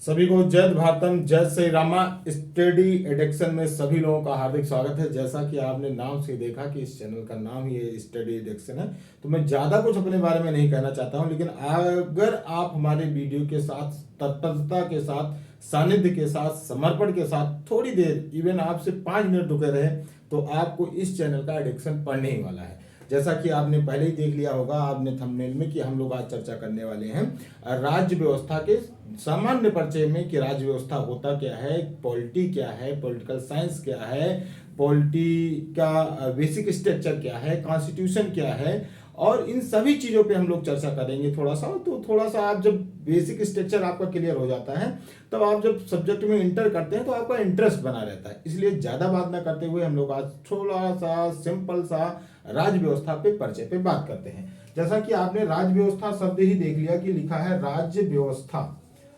सभी को जय भारतम जय श्री रामा। स्टडी एडिक्शन में सभी लोगों का हार्दिक स्वागत है। जैसा कि आपने नाम से देखा कि इस चैनल का नाम ही स्टडी एडिक्शन है, तो मैं ज़्यादा कुछ अपने बारे में नहीं कहना चाहता हूं, लेकिन अगर आप हमारे वीडियो के साथ तत्परता के साथ, सानिध्य के साथ, समर्पण के साथ थोड़ी देर, इवन आपसे 5 मिनट रुके रहे, तो आपको इस चैनल का एडिक्शन पड़ने ही वाला है। जैसा कि आपने पहले ही देख लिया होगा आपने थंबनेल में कि हम लोग आज चर्चा करने वाले हैं राज्य व्यवस्था के सामान्य परिचय में कि राज्य व्यवस्था होता क्या है, पॉलिटी क्या है, पॉलिटिकल साइंस क्या है, पॉलिटी का बेसिक स्ट्रक्चर क्या है, कॉन्स्टिट्यूशन क्या है, और इन सभी चीज़ों पे हम लोग चर्चा करेंगे थोड़ा सा। तो थोड़ा सा आप जब बेसिक स्ट्रक्चर आपका क्लियर हो जाता है, तब आप जब सब्जेक्ट में इंटर करते हैं तो आपका इंटरेस्ट बना रहता है। इसलिए ज़्यादा बात ना करते हुए हम लोग आज थोड़ा सा सिंपल सा राज्य व्यवस्था पे परिचय पे बात करते हैं। जैसा कि आपने राज्य व्यवस्था शब्द ही देख लिया कि लिखा है राज्य व्यवस्था।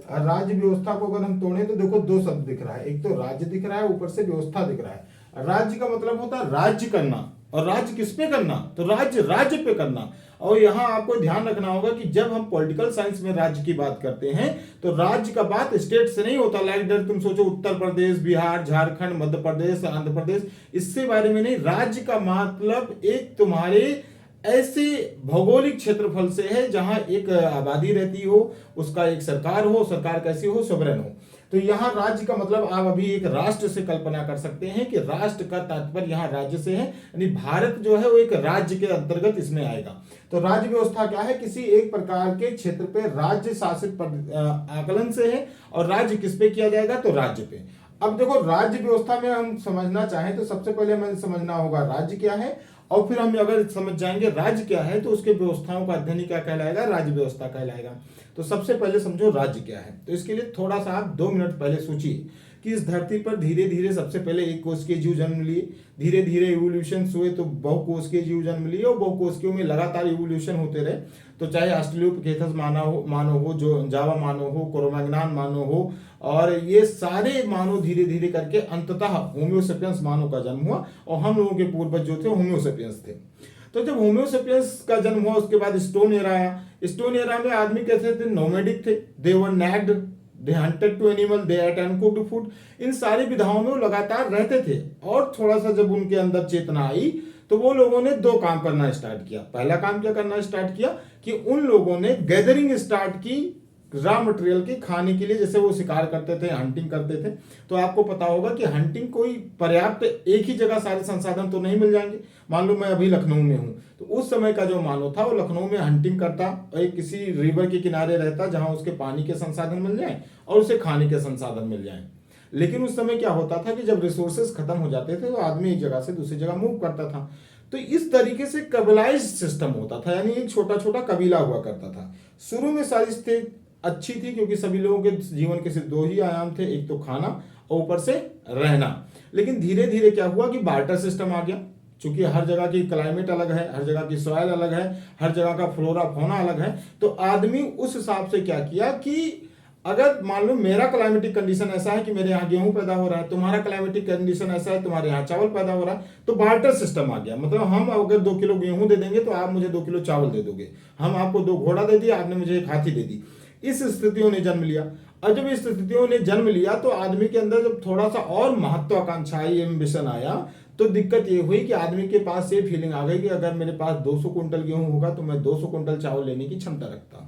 राज्य व्यवस्था को अगर हम तोड़े तो देखो दो शब्द दिख रहा है, एक तो राज्य दिख रहा है, ऊपर से व्यवस्था दिख रहा है। राज्य का मतलब होता है राज्य करना, और राज्य किस पे करना, तो राज्य राज्य पे करना। और यहां आपको ध्यान रखना होगा कि जब हम पॉलिटिकल साइंस में राज्य की बात करते हैं तो राज्य का बात स्टेट से नहीं होता। लाइक दैट तुम सोचो उत्तर प्रदेश, बिहार, झारखंड, मध्य प्रदेश, आंध्र प्रदेश, इससे बारे में नहीं। राज्य का मतलब एक तुम्हारे ऐसे भौगोलिक क्षेत्रफल से है जहां एक आबादी रहती हो, उसका एक सरकार हो, सरकार कैसी हो, सोवरेन हो। तो यहाँ राज्य का मतलब आप अभी एक राष्ट्र से कल्पना कर सकते हैं कि राष्ट्र का तात्पर्य यहाँ राज्य से है, यानी भारत जो है वो एक राज्य के अंतर्गत इसमें आएगा। तो राज्य व्यवस्था क्या है, किसी एक प्रकार के क्षेत्र पे राज्य शासित आकलन से है, और राज्य किस पे किया जाएगा, तो राज्य पे। अब देखो राज्य व्यवस्था में हम समझना चाहें तो सबसे पहले हमें समझना होगा राज्य क्या है, और फिर हम अगर समझ जाएंगे राज्य क्या है तो उसके व्यवस्थाओं का अध्ययन क्या कहलाएगा, राज्य व्यवस्था कहलाएगा। तो सबसे पहले समझो राज्य क्या है। तो इसके लिए थोड़ा सा आप 2 मिनट पहले सोचिए कि इस धरती पर धीरे धीरे सबसे पहले एक कोष के जीव जन्म लिए, धीरे धीरे इवोल्यूशन हुए तो बहुकोष के जीव जन्म लिए, और बहुकोषियों में लगातार इवोल्यूशन होते रहे। तो चाहे ऑस्ट्रेलोपिथेकस मानव हो, जो जावा मानव हो, क्रो-मैग्नन मानव हो, और ये सारे मानव धीरे धीरे करके अंततः होम्योसेपियंस मानव का जन्म हुआ, और हम लोगों के पूर्वज जो थे होम्योसेपियंस थे। तो जब होम्योसेपियंस का जन्म हुआ उसके बाद स्टोन एरा आया। स्टोन एरा में आदमी कैसे थे, नोमैडिक थे, they were naked, they hunted to animal, they ate uncooked food. इन सारी विधाओं में वो लगातार रहते थे, और थोड़ा सा जब उनके अंदर चेतना आई तो वो लोगों ने 2 काम करना स्टार्ट किया। पहला काम क्या करना स्टार्ट किया कि उन लोगों ने गैदरिंग स्टार्ट की रॉ मटेरियल के खाने के लिए। जैसे वो शिकार करते थे, हंटिंग करते थे, तो आपको पता होगा कि हंटिंग कोई पर्याप्त एक ही जगह सारे संसाधन तो नहीं मिल जाएंगे। मान लो मैं अभी लखनऊ में हूँ, तो उस समय का जो मानव था वो लखनऊ में हंटिंग करता और एक किसी रिवर के किनारे रहता जहां उसके पानी के संसाधन मिल जाए और उसे खाने के संसाधन मिल जाए। लेकिन उस समय क्या होता था कि जब रिसोर्सेज खत्म हो जाते थे तो आदमी एक जगह से दूसरी जगह मूव करता था। तो इस तरीके से कबीलाइज सिस्टम होता था, यानी एक छोटा छोटा कबीला हुआ करता था। शुरू में सारी स्थिति अच्छी थी क्योंकि सभी लोगों के जीवन के सिर्फ 2 ही आयाम थे, एक तो खाना और ऊपर से रहना। लेकिन धीरे धीरे क्या हुआ कि बार्टर सिस्टम आ गया। चूंकि हर जगह की क्लाइमेट अलग है, हर जगह की सॉइल अलग है, हर जगह का फ्लोरा फौना अलग है, तो आदमी उस हिसाब से क्या किया कि अगर मान लो मेरा क्लाइमेटिक कंडीशन ऐसा है कि मेरे यहाँ गेहूं पैदा हो रहा है, तुम्हारा क्लाइमेटिक कंडीशन ऐसा है तुम्हारे यहाँ चावल पैदा हो रहा है, तो बार्टर सिस्टम आ गया। मतलब हम अगर 2 किलो गेहूं दे देंगे तो आप मुझे 2 किलो चावल दे दोगे, हम आपको 2 घोड़ा दे दिया, आपने मुझे 1 हाथी दे दी। इस स्थितियों ने जन्म लिया। और जब इस स्थितियों ने जन्म लिया तो आदमी के अंदर जब थोड़ा सा और महत्वाकांक्षा आई, एम्बिशन आया, तो दिक्कत ये हुई कि आदमी के पास ये फीलिंग आ गई कि अगर मेरे पास 200 कुंटल गेहूं होगा तो मैं 200 कुंटल चावल लेने की क्षमता रखता हूं।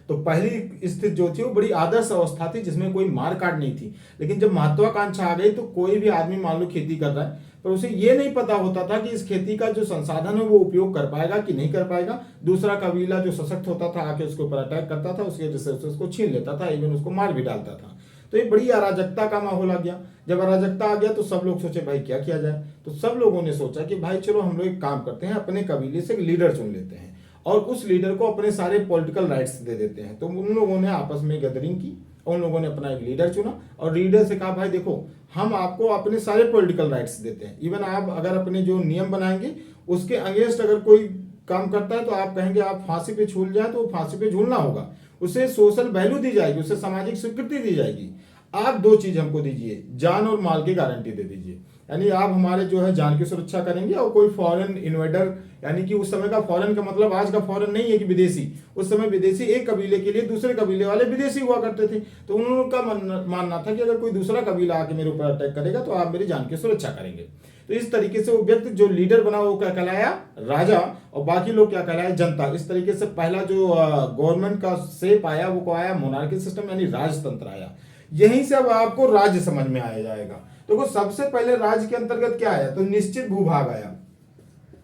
तो पहली स्थिति जो थी वो बड़ी आदर्श अवस्था थी जिसमें कोई मार काट नहीं थी। लेकिन जब महत्वाकांक्षा आ गई तो कोई भी आदमी मान लो खेती कर रहा है, पर उसे ये नहीं पता होता था कि इस खेती का जो संसाधन है वो उपयोग कर पाएगा कि नहीं कर पाएगा। दूसरा कबीला जो सशक्त होता था आके उसके ऊपर अटैक करता था, उसके रिसोर्सेस को छीन लेता था, इवन उसको मार भी डालता था। तो ये बड़ी अराजकता का माहौल आ गया। जब अराजकता आ गया तो सब लोग सोचे भाई क्या किया जाए। तो सब लोगों ने सोचा कि भाई चलो हम लोग एक काम करते हैं, अपने कबीले से एक लीडर चुन लेते हैं और उस लीडर को अपने सारे पॉलिटिकल राइट्स दे देते हैं। तो उन लोगों ने आपस में गैदरिंग की, उन लोगों ने अपना एक लीडर चुना और लीडर से कहा भाई देखो हम आपको अपने सारे पॉलिटिकल राइट्स देते हैं, इवन आप अगर अपने जो नियम बनाएंगे उसके अगेंस्ट अगर कोई काम करता है तो आप कहेंगे आप फांसी पे झूल जाए तो फांसी पे झूलना होगा, उसे सोशल वैल्यू दी जाएगी, उसे सामाजिक स्वीकृति दी जाएगी। आप 2 चीज हमको दीजिए, जान और माल की गारंटी दे दीजिए। यानी आप हमारे जो है जान की सुरक्षा करेंगे, और कोई फॉरेन इन्वेडर, यानी कि उस समय का फॉरेन का मतलब आज का फॉरेन नहीं है कि विदेशी, उस समय विदेशी एक कबीले के लिए दूसरे कबीले वाले विदेशी हुआ करते थे। तो उनका मानना था कि अगर कोई दूसरा कबीला आके मेरे ऊपर अटैक करेगा तो आप मेरी जान की सुरक्षा करेंगे। तो इस तरीके से वो व्यक्ति जो लीडर बना वो क्या कहलाया, राजा, और बाकी लोग क्या कहलाया, जनता। इस तरीके से पहला जो गवर्नमेंट का शेप आया वो को आया मोनार्की सिस्टम, यानी राजतंत्र आया। यहीं से अब आपको राज्य समझ में आया जाएगा। देखो सबसे पहले राज्य के अंतर्गत क्या आया, तो निश्चित भूभाग आया,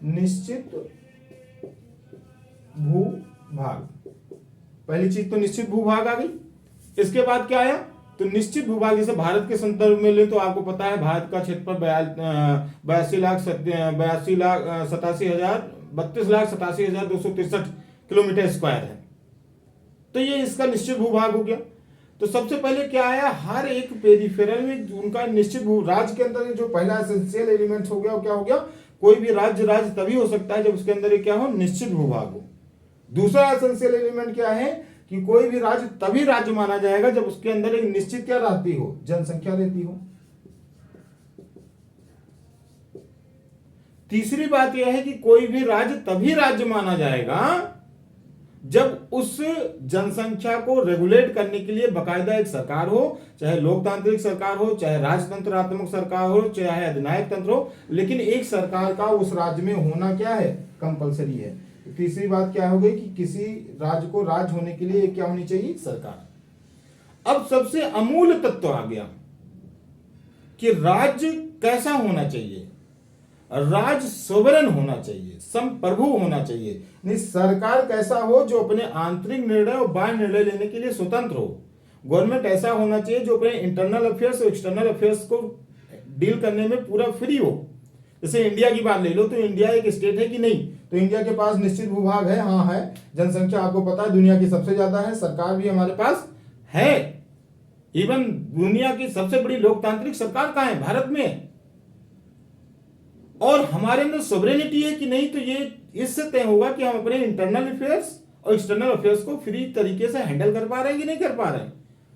निश्चित भूभाग, पहली चीज तो निश्चित भूभाग आ गई। इसके बाद क्या आया, तो निश्चित भूभाग, जैसे भारत के संदर्भ में ले तो आपको पता है भारत का क्षेत्रफल 32,87,263 किलोमीटर स्क्वायर है। तो ये इसका निश्चित भूभाग हो गया। तो सबसे पहले क्या आया, हर एक पेरिफेरल में उनका निश्चित भू, राज्य के अंदर जो पहला एसेंशियल एलिमेंट हो गया वो क्या हो गया, कोई भी राज्य तभी हो सकता है जब उसके अंदर क्या हो, निश्चित भूभाग हो। दूसरा एसेंशियल एलिमेंट क्या है कि कोई भी राज्य तभी राज्य माना जाएगा जब उसके अंदर एक निश्चित क्या रहती हो, जनसंख्या रहती हो। तीसरी बात यह है कि कोई भी राज्य तभी राज्य माना जाएगा जब उस जनसंख्या को रेगुलेट करने के लिए बकायदा एक सरकार हो, चाहे लोकतांत्रिक सरकार हो, चाहे राजतंत्रात्मक सरकार हो, चाहे अधिनायक तंत्र हो, लेकिन एक सरकार का उस राज्य में होना क्या है, कंपलसरी है। तीसरी बात क्या हो गई कि किसी राज्य को राज्य होने के लिए क्या होनी चाहिए, सरकार। अब सबसे अमूल्य तत्व आ गया कि राज्य कैसा होना चाहिए, राज्य सोवरेन होना चाहिए, संप्रभु होना चाहिए। नहीं, सरकार कैसा हो जो अपने आंतरिक निर्णय और बाह्य निर्णय लेने के लिए स्वतंत्र हो। गवर्नमेंट ऐसा होना चाहिए जो अपने इंटरनल अफेयर्स और एक्सटर्नल अफेयर्स को डील करने में पूरा फ्री हो। जैसे इंडिया की बात ले लो, तो इंडिया एक स्टेट है कि नहीं, तो इंडिया के पास निश्चित भूभाग है, हाँ है, जनसंख्या आपको पता है दुनिया की सबसे ज्यादा है, सरकार भी हमारे पास है, इवन दुनिया की सबसे बड़ी लोकतांत्रिक सरकार कहां है, भारत में। और हमारे अंदर सोवरेनिटी है कि नहीं, तो ये इससे तय होगा कि हम अपने इंटरनल अफेयर्स और एक्सटर्नल अफेयर्स को फ्री तरीके से हैंडल कर पा रहे हैं कि नहीं कर पा रहे हैं।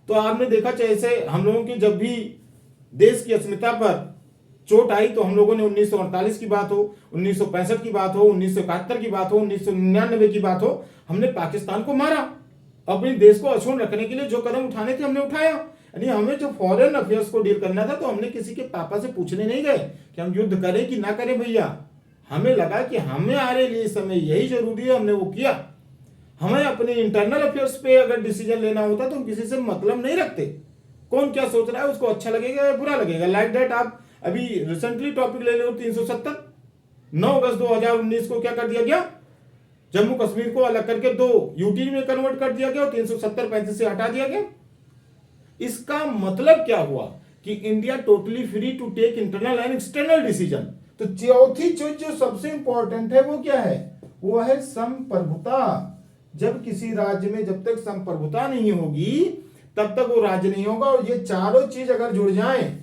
तो आपने देखा जैसे हम लोगों की जब भी देश की अस्मिता पर चोट आई तो हम लोगों ने 1948 की बात हो, 1965 की बात हो, 1971 की बात हो, 1999 की बात हो, हमने पाकिस्तान को मारा। अपने देश को अछूत रखने के लिए जो कदम उठाने थे हमने उठाया। यानी हमें जो फॉरेन अफेयर्स को डील करना था तो हमने किसी के पापा से पूछने नहीं गए कि हम युद्ध करें कि ना करें भैया। हमें लगा कि हमारे लिए इस समय यही जरूरी है, हमने वो किया। हमें अपने इंटरनल अफेयर्स पे अगर डिसीजन लेना होता तो हम किसी से मतलब नहीं रखते, कौन क्या सोच रहा है उसको अच्छा लगेगा या बुरा लगेगा। लाइक दैट आप अभी रिसेंटली टॉपिक ले लो 370, 9 अगस्त 2019 को क्या कर दिया गया, जम्मू कश्मीर को अलग करके 2 यूटी में कन्वर्ट कर दिया गया और 370-35 से हटा दिया गया। इसका मतलब क्या हुआ कि India totally free to take internal and external decision. तो चौथी चीज जो सबसे इंपॉर्टेंट है वो क्या है, वो है संप्रभुता। जब किसी राज्य में जब तक संप्रभुता नहीं होगी तब तक वो राज्य नहीं होगा। और ये चारों चीज अगर जुड़ जाएं,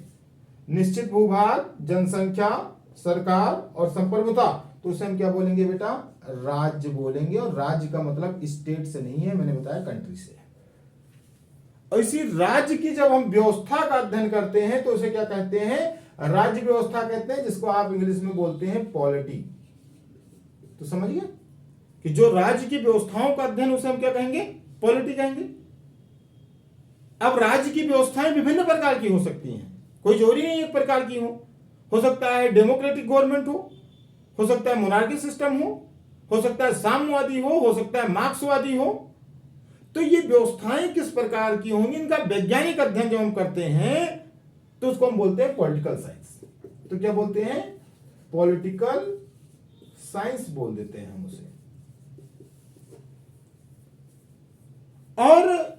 निश्चित भूभाग, जनसंख्या, सरकार और संप्रभुता, तो उसे हम क्या बोलेंगे बेटा, राज्य बोलेंगे। और राज्य का मतलब स्टेट से नहीं है, मैंने बताया कंट्री से है। और इसी राज्य की जब हम व्यवस्था का अध्ययन करते हैं तो उसे क्या कहते हैं, राज्य व्यवस्था कहते हैं, जिसको आप इंग्लिश में बोलते हैं पॉलिटी। तो समझिए कि जो राज्य की व्यवस्थाओं का अध्ययन उसे हम क्या कहेंगे, पॉलिटी कहेंगे। अब राज्य की व्यवस्थाएं विभिन्न प्रकार की हो सकती हैं, कोई जरूरी नहीं एक प्रकार की हो सकता है डेमोक्रेटिक गवर्नमेंट हो सकता है मोनार्की सिस्टम हो सकता है साम्यवादी हो सकता है मार्क्सवादी हो। तो ये व्यवस्थाएं किस प्रकार की होंगी, इनका वैज्ञानिक अध्ययन जब हम करते हैं तो उसको हम बोलते हैं पॉलिटिकल साइंस। तो क्या बोलते हैं, पॉलिटिकल साइंस बोल देते हैं हम उसे। और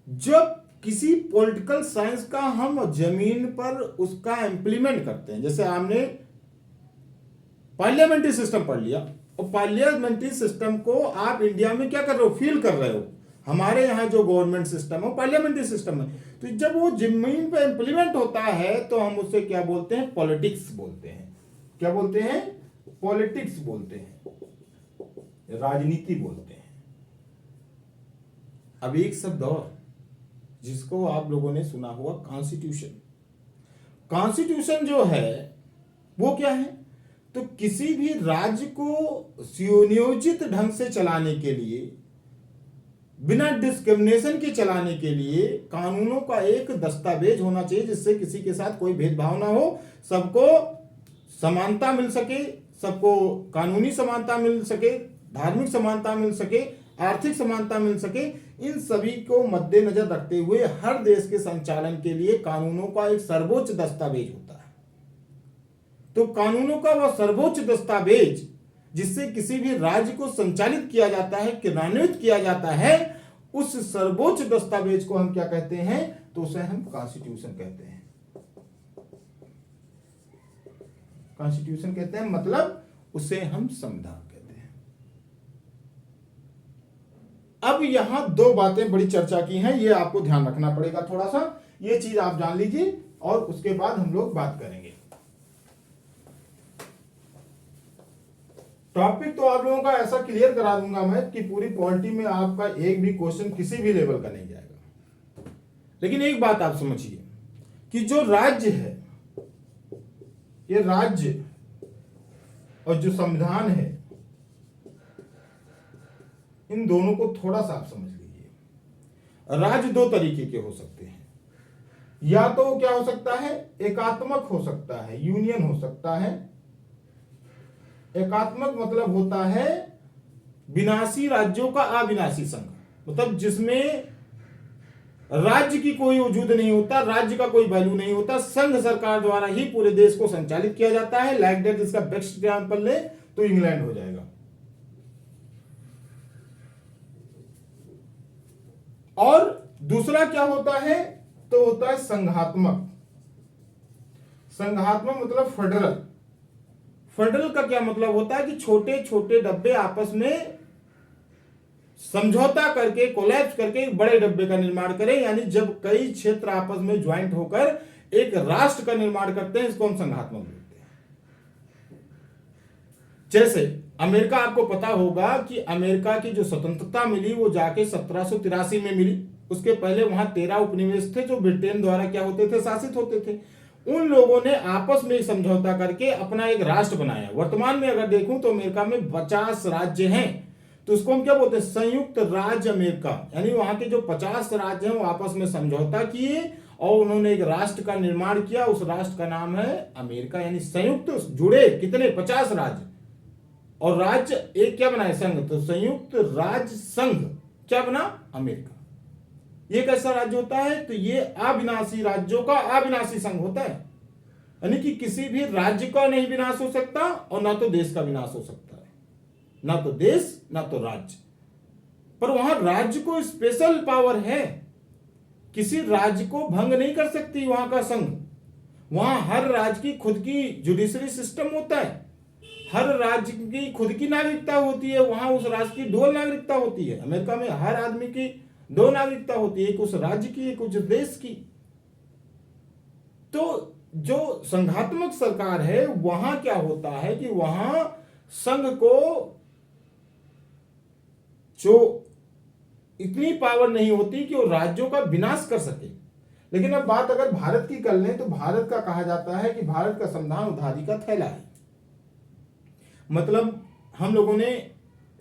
जब किसी पॉलिटिकल साइंस का हम जमीन पर उसका इंप्लीमेंट करते हैं, जैसे आपने पार्लियामेंट्री सिस्टम पढ़ लिया और पार्लियामेंट्री सिस्टम को आप इंडिया में क्या कर रहे हो, फील कर रहे हो। हमारे यहाँ जो गवर्नमेंट सिस्टम है पार्लियामेंट्री सिस्टम है, तो जब वो जमीन पर इंप्लीमेंट होता है तो हम उससे क्या बोलते हैं, पॉलिटिक्स बोलते हैं। क्या बोलते हैं, पॉलिटिक्स बोलते हैं, राजनीति बोलते हैं। अब एक शब्द और जिसको आप लोगों ने सुना हुआ, कॉन्स्टिट्यूशन। कॉन्स्टिट्यूशन जो है वो क्या है, तो किसी भी राज्य को सुनियोजित ढंग से चलाने के लिए, बिना डिस्क्रिमिनेशन के चलाने के लिए कानूनों का एक दस्तावेज होना चाहिए, जिससे किसी के साथ कोई भेदभाव ना हो, सबको समानता मिल सके, सबको कानूनी समानता मिल सके, धार्मिक समानता मिल सके, आर्थिक समानता मिल सके। इन सभी को मद्देनजर रखते हुए हर देश के संचालन के लिए कानूनों का एक सर्वोच्च दस्तावेज होता है। तो कानूनों का वह सर्वोच्च दस्तावेज जिससे किसी भी राज्य को संचालित किया जाता है, क्रियान्वित किया जाता है, उस सर्वोच्च दस्तावेज को हम क्या कहते हैं, तो उसे हम कॉन्स्टिट्यूशन कहते हैं। कॉन्स्टिट्यूशन कहते हैं, मतलब उसे हम संविधान कहते हैं। अब यहां दो बातें बड़ी चर्चा की हैं, ये आपको ध्यान रखना पड़ेगा थोड़ा सा, ये चीज आप जान लीजिए और उसके बाद हम लोग बात करेंगे। टॉपिक तो आप लोगों का ऐसा क्लियर करा दूंगा मैं कि पूरी पॉलिटी में आपका एक भी क्वेश्चन किसी भी लेवल का नहीं जाएगा। लेकिन एक बात आप समझिए कि जो राज्य है, ये राज्य और जो संविधान है, इन दोनों को थोड़ा सा आप समझ लीजिए। राज्य दो तरीके के हो सकते हैं, या तो क्या हो सकता है, एकात्मक हो सकता है, यूनियन हो सकता है। एकात्मक मतलब होता है विनाशी राज्यों का अविनाशी संघ, मतलब जिसमें राज्य की कोई वजूद नहीं होता, राज्य का कोई वैल्यू नहीं होता, संघ सरकार द्वारा ही पूरे देश को संचालित किया जाता है। लाइक दैट, इसका बेस्ट एग्जांपल ले तो इंग्लैंड हो जाएगा। और दूसरा क्या होता है, तो होता है संघात्मक। संघात्मक मतलब फेडरल। फेडरल का क्या मतलब होता है कि छोटे छोटे डब्बे आपस में समझौता करके, कोलैप्स करके एक बड़े डब्बे का निर्माण करें, यानी जब कई क्षेत्र आपस में ज्वाइंट होकर एक राष्ट्र का निर्माण करते हैं, इसको हम संघात्मक बोलते हैं। जैसे अमेरिका, आपको पता होगा कि अमेरिका की जो स्वतंत्रता मिली वो जाके 1783 में मिली। उसके पहले वहां 13 उपनिवेश थे जो ब्रिटेन द्वारा क्या होते थे, शासित होते थे। उन लोगों ने आपस में समझौता करके अपना एक राष्ट्र बनाया। वर्तमान में अगर देखूं तो अमेरिका में 50 राज्य हैं, तो उसको हम क्या बोलते हैं, संयुक्त राज्य अमेरिका। यानी वहां के जो 50 राज्य हैं वो आपस में समझौता किए और उन्होंने एक राष्ट्र का निर्माण किया। उस राष्ट्र का नाम है अमेरिका, यानी संयुक्त जुड़े कितने, 50 राज्य, और राज्य एक क्या बनाए, संघ। तो संयुक्त राज्य संघ क्या बना, अमेरिका। ये कैसा राज्य होता है, तो ये अविनाशी राज्यों का अविनाशी संघ होता है। यानी कि किसी भी राज्य का नहीं विनाश हो सकता और ना तो देश का विनाश हो सकता है, ना तो देश ना तो राज्य। पर वहां राज्य को स्पेशल पावर है, किसी राज्य को भंग नहीं कर सकती वहां का संघ। वहां हर राज्य की खुद की जुडिशरी सिस्टम होता है, हर राज्य की खुद की नागरिकता होती है, वहां उस राज्य की डुअल नागरिकता होती है। अमेरिका में हर आदमी की दो नागरिकता होती है, एक उस राज्य की, एक उस देश की। तो जो संघात्मक सरकार है वहां क्या होता है कि वहां संघ को जो इतनी पावर नहीं होती कि वो राज्यों का विनाश कर सके। लेकिन अब बात अगर भारत की कर लें तो भारत का कहा जाता है कि भारत का संविधान उधारी का थैला है। मतलब हम लोगों ने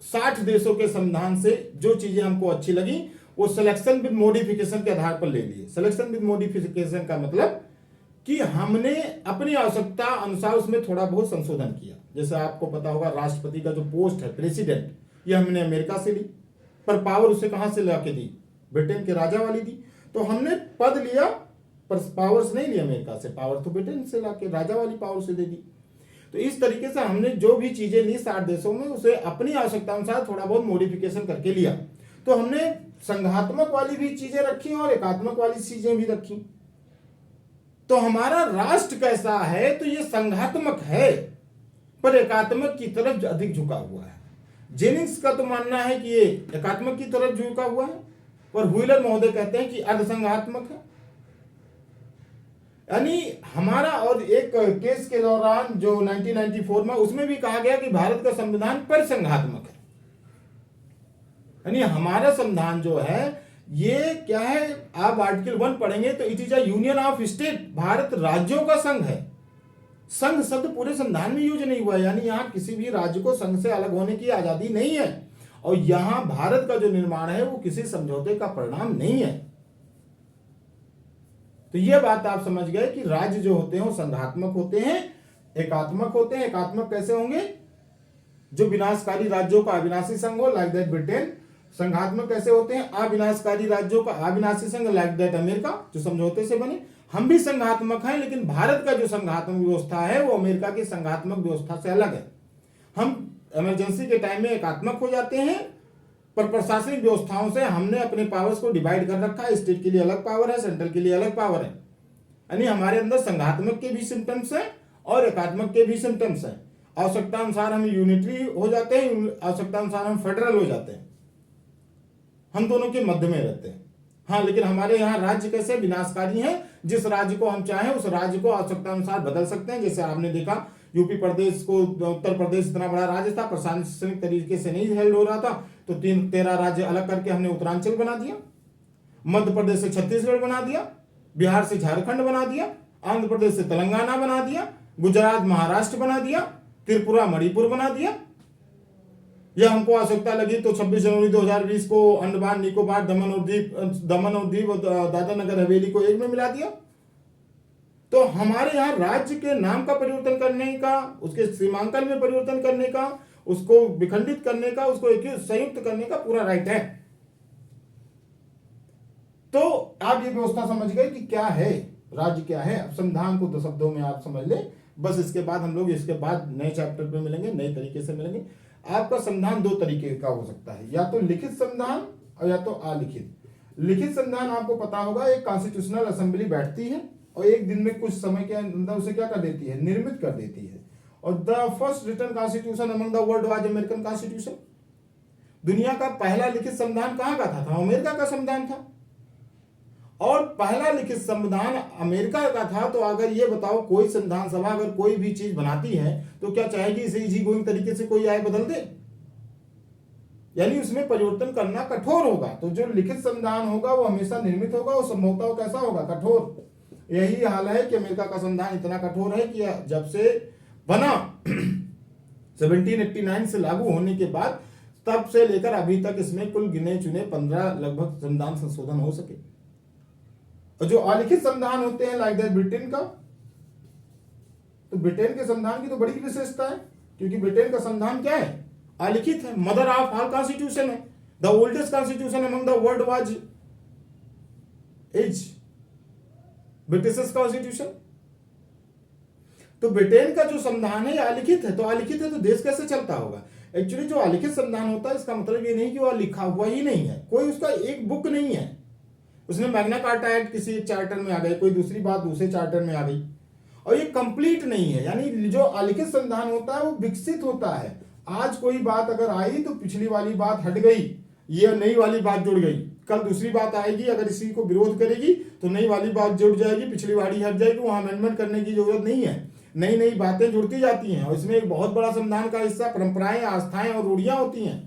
60 देशों के संविधान से जो चीजें हमको अच्छी लगी वो सिलेक्शन विद मॉडिफिकेशन के आधार पर ले लिए। सिलेक्शन विद मॉडिफिकेशन का मतलब कि हमने अपनी आवश्यकता अनुसार उसमें थोड़ा बहुत संशोधन किया। जैसे आपको पता होगा राष्ट्रपति का जो पोस्ट है, प्रेसिडेंट, ये हमने अमेरिका से ली, पर पावर उसे कहां से लाके दी, ब्रिटेन के राजा वाली दी। तो हमने पद लिया पर पावर्स नहीं ली अमेरिका से, पावर तो ब्रिटेन से लाके राजा वाली पावर से दे दी। तो इस तरीके से हमने जो भी चीजें ली 60 देशों में, उसे अपनी आवश्यकता अनुसार थोड़ा बहुत मॉडिफिकेशन करके लिया। तो हमने संघात्मक वाली भी चीजें रखी और एकात्मक वाली चीजें भी रखी। तो हमारा राष्ट्र कैसा है, तो ये संघात्मक है पर एकात्मक की तरफ अधिक झुका हुआ है। जेनिंग्स का तो मानना है कि ये एकात्मक की तरफ झुका हुआ है, पर व्हीलर महोदय कहते हैं कि अर्धसंघात्मक है। यानी हमारा, और एक केस के दौरान जो 1994 में, उसमें भी कहा गया कि भारत का संविधान पर संघात्मक है। यानी हमारा संविधान जो है ये क्या है, आप आर्टिकल 1 पढ़ेंगे तो it is a union of state, Bharat राज्यों का संघ है। संघ शब्द पूरे संविधान में यूज नहीं हुआ है, यानी यहां किसी भी राज्य को संघ से अलग होने की आजादी नहीं है। और यहां भारत का जो निर्माण है वो किसी समझौते का परिणाम नहीं है। तो यह बात आप समझ गए कि राज्य जो होते हैं वो संघात्मक होते हैं, एकात्मक होते हैं। एकात्मक कैसे होंगे, जो विनाशकारी राज्यों का अविनाशी संघ हो, लाइक दैट ब्रिटेन। संघात्मक कैसे होते हैं, अविनाशकारी राज्यों का अविनाशी संघ, लाइक दैट अमेरिका, जो समझौते से बने। हम भी संघात्मक हैं, लेकिन भारत का जो संघात्मक व्यवस्था है वो अमेरिका की संघात्मक व्यवस्था से अलग है। हम इमरजेंसी के टाइम में एकात्मक हो जाते हैं, पर प्रशासनिक व्यवस्थाओं से हमने अपने पावर्स को डिवाइड कर रखा है। स्टेट के लिए अलग पावर है, सेंट्रल के लिए अलग पावर है। यानी हमारे अंदर संघात्मक के भी सिम्टम्स हैं और एकात्मक के भी सिम्टम्स हैं। आवश्यकता अनुसार हम यूनिटरी हो जाते हैं, आवश्यकता अनुसार हम फेडरल हो जाते हैं। हम दोनों के मध्य में रहते हैं। हाँ, लेकिन हमारे यहाँ राज्य कैसे विनाशकारी हैं, जिस राज्य को हम चाहें उस राज्य को आवश्यकता अनुसार बदल सकते हैं। जैसे आपने देखा यूपी प्रदेश को, उत्तर प्रदेश इतना बड़ा राज्य था, प्रशासनिक तरीके से नहीं हेल्ड हो रहा था, तो 13 राज्य अलग करके हमने उत्तरांचल बना दिया, मध्य प्रदेश से छत्तीसगढ़ बना दिया, बिहार से झारखंड बना दिया, आंध्र प्रदेश से तेलंगाना बना दिया, गुजरात महाराष्ट्र बना दिया, त्रिपुरा मणिपुर बना दिया। यह हमको आवश्यकता लगी तो 26 जनवरी 2020 को अंडमान निकोबार, दमन और दीव और दादरा नगर हवेली को एक में मिला दिया। तो हमारे यहाँ राज्य के नाम का परिवर्तन करने का, उसके सीमांकन में परिवर्तन करने का, उसको विखंडित करने का, उसको एक संयुक्त करने का पूरा राइट है। तो आप ये व्यवस्था समझ गए कि क्या है राज्य, क्या है। अब संविधान को 2 शब्दों में आप समझ ले बस। इसके बाद हम लोग इसके बाद नए चैप्टर पे मिलेंगे, नए तरीके से मिलेंगे। आपका संविधान 2 तरीके का हो सकता है, या तो लिखित संविधान और या तो अलिखित। लिखित संविधान आपको पता होगा, एक कॉन्स्टिट्यूशनल असेंबली बैठती है और एक दिन में कुछ समय के अंदर उसे क्या कर देती है, निर्मित कर देती है। और the first written constitution among the world was American constitution. दुनिया का पहला लिखित संविधान कहाँ का था अमेरिका का संविधान था। और पहला लिखित संविधान अमेरिका का था। तो अगर ये बताओ, कोई संविधान सभा अगर कोई भी चीज बनाती है तो क्या चाहेगी इसे इजी गोइंग तरीके से कोई आए बदल दे, यानी उसमें परिवर्तन करना कठोर होगा। तो जो लिखित संविधान होगा वो हमेशा निर्मित होगा, वो संभवतः कैसा होगा, कठोर। यही हाल है कि अमेरिका का संविधान इतना कठोर है कि जब से बना 1789 से लागू होने के बाद, तब से लेकर अभी तक इसमें कुल गिने चुने 15 लगभग संविधान संशोधन हो सके। और जो अलिखित संविधान होते हैं, लाइक दैट ब्रिटेन का, तो ब्रिटेन के संविधान की तो बड़ी विशेषता है, क्योंकि ब्रिटेन का संविधान क्या है, अलिखित है, मदर ऑफ ऑल कॉन्स्टिट्यूशन है। The oldest constitution among the world was is British constitution. तो ब्रिटेन का जो संविधान है अलिखित है। तो अलिखित है तो देश कैसे चलता होगा। एक्चुअली जो अलिखित संविधान होता है, इसका मतलब ये नहीं कि वह लिखा हुआ ही नहीं है, कोई उसका एक बुक नहीं है। उसने मैग्ना कार्टा एक्ट किसी चार्टर में आ गए, कोई दूसरी बात दूसरे चार्टर में आ गई, और ये कंप्लीट नहीं है। यानी जो अलिखित संविधान होता है वो विकसित होता है। आज कोई बात अगर आई तो पिछली वाली बात हट गई, ये नई वाली बात जुड़ गई। कल दूसरी बात आएगी, अगर इसी को विरोध करेगी तो नई वाली बात जुड़ जाएगी, पिछली वाली हट जाएगी, वहां अमेंडमेंट करने की जरूरत नहीं है। नई नई बातें जुड़ती जाती हैं, और इसमें एक बहुत बड़ा संविधान का हिस्सा परंपराएं, आस्थाएं और रूढ़ियां होती हैं।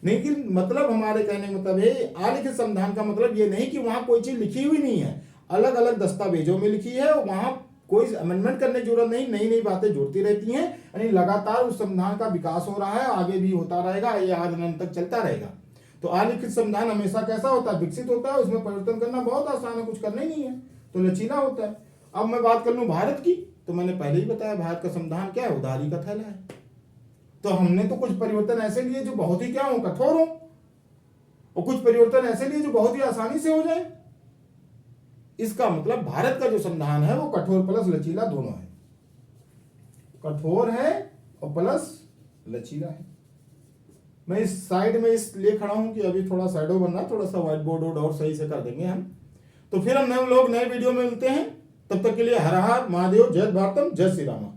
लेकिन मतलब हमारे कहने का मतलब है, अलिखित संविधान का मतलब ये नहीं कि वहां कोई चीज लिखी हुई नहीं है, अलग अलग दस्तावेजों में लिखी है, और वहां कोई अमेंडमेंट करने की जरूरत नहीं, नई नई बातें जुड़ती रहती हैं। यानी लगातार उस संविधान का विकास हो रहा है, आगे भी होता रहेगा, ये आज अनंत तक चलता रहेगा। तो अलिखित संविधान हमेशा कैसा होता है, विकसित होता है, उसमें परिवर्तन करना बहुत आसान है, कुछ करना ही नहीं है, तो लचीला होता है। अब मैं बात कर लूं भारत की, तो मैंने पहले ही बताया भारत का संविधान क्या है, उधारी का थैला है। तो हमने तो कुछ परिवर्तन ऐसे लिए जो बहुत ही क्या हो, कठोर हो, और कुछ परिवर्तन ऐसे लिए जो बहुत ही आसानी से हो जाए। इसका मतलब भारत का जो संविधान है वो कठोर प्लस लचीला दोनों है, कठोर है और प्लस लचीला है। मैं इस साइड में इसलिए खड़ा हूं कि अभी थोड़ा साइडो बनना, थोड़ा सा व्हाइट बोर्ड और सही से कर देंगे हम। तो फिर हम लोग नए वीडियो में मिलते हैं, तब तक के लिए हर हर महादेव, जय भारतम, जय श्री राम।